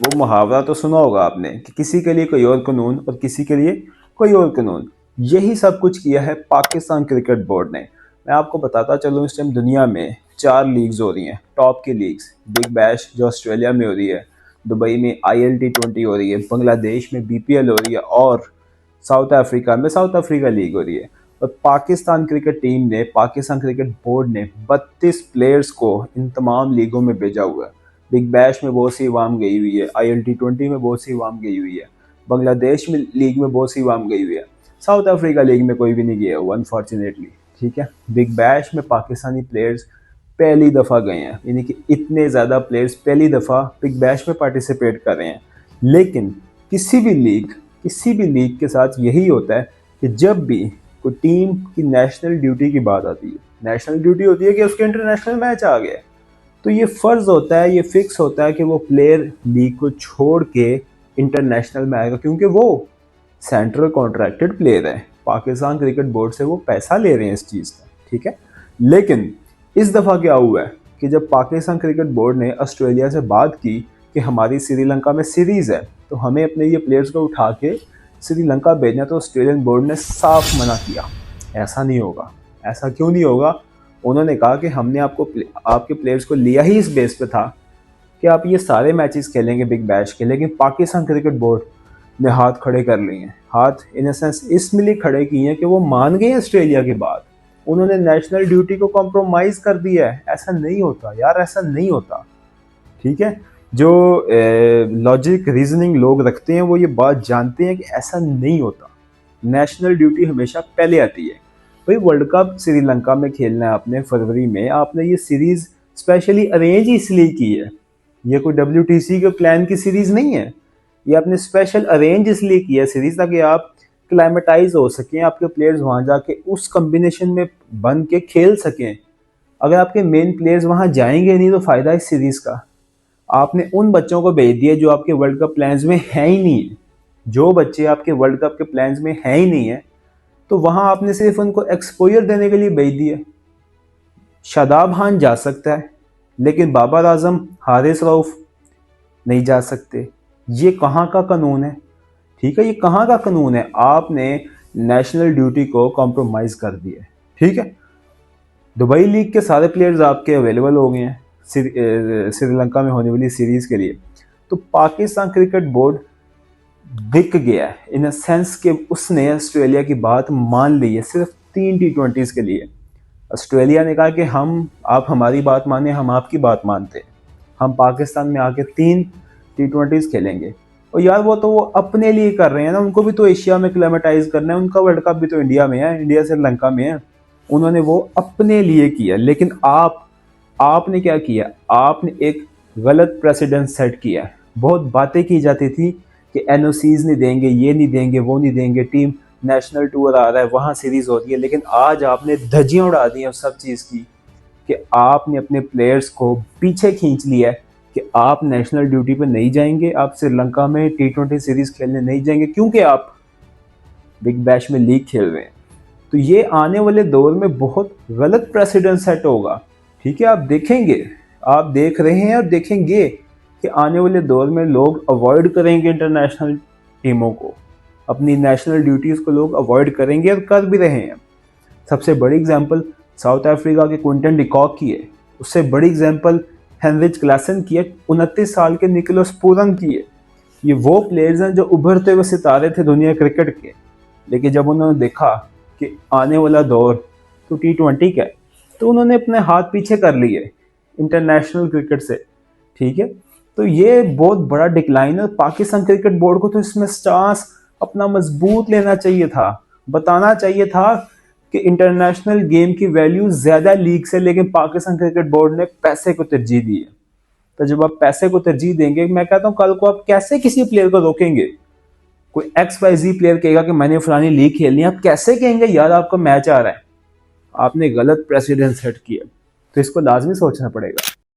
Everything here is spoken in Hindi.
वो मुहावरा तो सुना होगा आपने कि किसी के लिए कोई और कानून और किसी के लिए कोई और कानून। यही सब कुछ किया है पाकिस्तान क्रिकेट बोर्ड ने। मैं आपको बताता चलूँ, इस टाइम दुनिया में 4 लीग्स हो रही हैं, टॉप की लीग्स। बिग बैश जो ऑस्ट्रेलिया में हो रही है, दुबई में ILT20 हो रही है, बांग्लादेश में BPL हो रही है और साउथ अफ्रीका में साउथ अफ्रीका लीग हो रही है। और पाकिस्तान क्रिकेट टीम ने, पाकिस्तान क्रिकेट बोर्ड ने 32 प्लेयर्स को इन तमाम लीगों में भेजा हुआ है। बिग बैश में बहुत सी अवाम गई हुई है, ILT20 में बहुत सी अवाम गई हुई है, बांग्लादेश में लीग में बहुत सी अवाम गई हुई है, साउथ अफ्रीका लीग में कोई भी नहीं गया हुआ अनफॉर्चुनेटली। ठीक है, बिग बैश में पाकिस्तानी प्लेयर्स पहली दफ़ा गए हैं, यानी कि इतने ज़्यादा प्लेयर्स पहली दफ़ा बिग बैश में पार्टिसिपेट कर रहे हैं। लेकिन किसी भी लीग के साथ यही होता है कि जब भी कोई टीम की नेशनल ड्यूटी की बात आती है, नेशनल ड्यूटी होती है कि उसके इंटरनेशनल मैच आ गया, तो ये फ़र्ज़ होता है, ये फिक्स होता है कि वो प्लेयर लीग को छोड़ के इंटरनेशनल में आएगा, क्योंकि वो सेंट्रल कॉन्ट्रैक्टेड प्लेयर है। पाकिस्तान क्रिकेट बोर्ड से वो पैसा ले रहे हैं इस चीज़ का। ठीक है, लेकिन इस दफ़ा क्या हुआ है कि जब पाकिस्तान क्रिकेट बोर्ड ने ऑस्ट्रेलिया से बात की कि हमारी श्रीलंका में सीरीज़ है, तो हमें अपने ये प्लेयर्स को उठा के श्रीलंका भेजना, तो ऑस्ट्रेलियन बोर्ड ने साफ मना किया, ऐसा नहीं होगा। ऐसा क्यों नहीं होगा? उन्होंने कहा कि हमने आपके प्लेयर्स को लिया ही इस बेस पे था कि आप ये सारे मैचेस खेलेंगे बिग बैश के, लेकिन पाकिस्तान क्रिकेट बोर्ड ने हाथ खड़े कर लिए हैं। हाथ इन अ सेंस इसलिए खड़े किए हैं कि वो मान गए ऑस्ट्रेलिया की बात, उन्होंने नेशनल ड्यूटी को कॉम्प्रोमाइज कर दिया है। ऐसा नहीं होता यार, ऐसा नहीं होता। ठीक है, जो लॉजिक रीजनिंग लोग रखते हैं वो ये बात जानते हैं कि ऐसा नहीं होता। नेशनल ड्यूटी हमेशा पहले आती है। भाई वर्ल्ड कप श्रीलंका में खेलना है आपने फरवरी में, आपने ये सीरीज स्पेशली अरेंज इसलिए की है, ये कोई WTC के प्लान की सीरीज नहीं है, ये आपने स्पेशल अरेंज इसलिए किया सीरीज ताकि आप क्लाइमेटाइज हो सकें, आपके प्लेयर्स वहां जाके उस कॉम्बिनेशन में बन के खेल सकें। अगर आपके मेन प्लेयर्स वहां जाएंगे नहीं तो फायदा इस सीरीज का। आपने उन बच्चों को भेज दिया जो आपके वर्ल्ड कप प्लान्स में है ही नहीं है, जो बच्चे आपके वर्ल्ड कप के प्लान्स में है ही नहीं है, तो वहां आपने सिर्फ उनको एक्सपोजर देने के लिए भेज दिया। शादाब खान जा सकता है, लेकिन बाबर आजम, हारिस रऊफ नहीं जा सकते। ये कहाँ का कानून है? ठीक है, ये कहाँ का कानून है? आपने नेशनल ड्यूटी को कॉम्प्रोमाइज कर दिया। ठीक है, दुबई लीग के सारे प्लेयर्स आपके अवेलेबल हो गए हैं श्रीलंका में होने वाली सीरीज के लिए। तो पाकिस्तान क्रिकेट बोर्ड बिक गया है इन अ सेंस कि उसने ऑस्ट्रेलिया की बात मान ली है सिर्फ 3 T20s के लिए। ऑस्ट्रेलिया ने कहा कि आप हमारी बात माने, हम आपकी बात मानते हैं, हम पाकिस्तान में आके 3 T20s खेलेंगे। और यार वो अपने लिए कर रहे हैं ना, उनको भी तो एशिया में क्लेमेटाइज करना है, उनका वर्ल्ड कप भी तो इंडिया में है, इंडिया श्रीलंका में है, उन्होंने वो अपने लिए किया। लेकिन आपने क्या किया? आपने एक गलत प्रेसिडेंट सेट किया। बहुत बातें की जाती थी कि NOCs नहीं देंगे, ये नहीं देंगे, वो नहीं देंगे, टीम नेशनल टूर आ रहा है, वहाँ सीरीज हो रही है, लेकिन आज आपने धज्जियां उड़ा दी हैं उस सब चीज़ की कि आपने अपने प्लेयर्स को पीछे खींच लिया है कि आप नेशनल ड्यूटी पर नहीं जाएंगे, आप श्रीलंका में T20 सीरीज खेलने नहीं जाएंगे क्योंकि आप बिग बैश में लीग खेल रहे हैं। तो ये आने वाले दौर में बहुत गलत प्रेसिडेंट सेट होगा। ठीक है, आप देखेंगे, आप देख रहे हैं और देखेंगे कि आने वाले दौर में लोग अवॉइड करेंगे इंटरनेशनल टीमों को, अपनी नेशनल ड्यूटीज़ को लोग अवॉइड करेंगे और कर भी रहे हैं। सबसे बड़ी एग्जांपल साउथ अफ्रीका के क्विंटन डिकॉक की है, उससे बड़ी एग्जांपल हेनरिच क्लासन की है, 29 साल के निकोलस पूरन की है। ये वो प्लेयर्स हैं जो उभरते हुए सितारे थे दुनिया क्रिकेट के, लेकिन जब उन्होंने देखा कि आने वाला दौर तो T20 का है, तो उन्होंने अपने हाथ पीछे कर लिए इंटरनेशनल क्रिकेट से। ठीक है, तो ये बहुत बड़ा डिक्लाइन है। पाकिस्तान क्रिकेट बोर्ड को तो इसमें स्टांस अपना मजबूत लेना चाहिए था, बताना चाहिए था कि इंटरनेशनल गेम की वैल्यू ज्यादा लीग से, लेकिन पाकिस्तान क्रिकेट बोर्ड ने पैसे को तरजीह दी है। तो जब आप पैसे को तरजीह देंगे, मैं कहता हूँ कल को आप कैसे किसी प्लेयर को रोकेंगे? कोई XYZ प्लेयर कहेगा कि मैंने फलानी लीग खेलनी है, आप कैसे कहेंगे यार आपका मैच आ रहा है? आपने गलत प्रेसिडेंट सेट किया, तो इसको लाजमी सोचना पड़ेगा।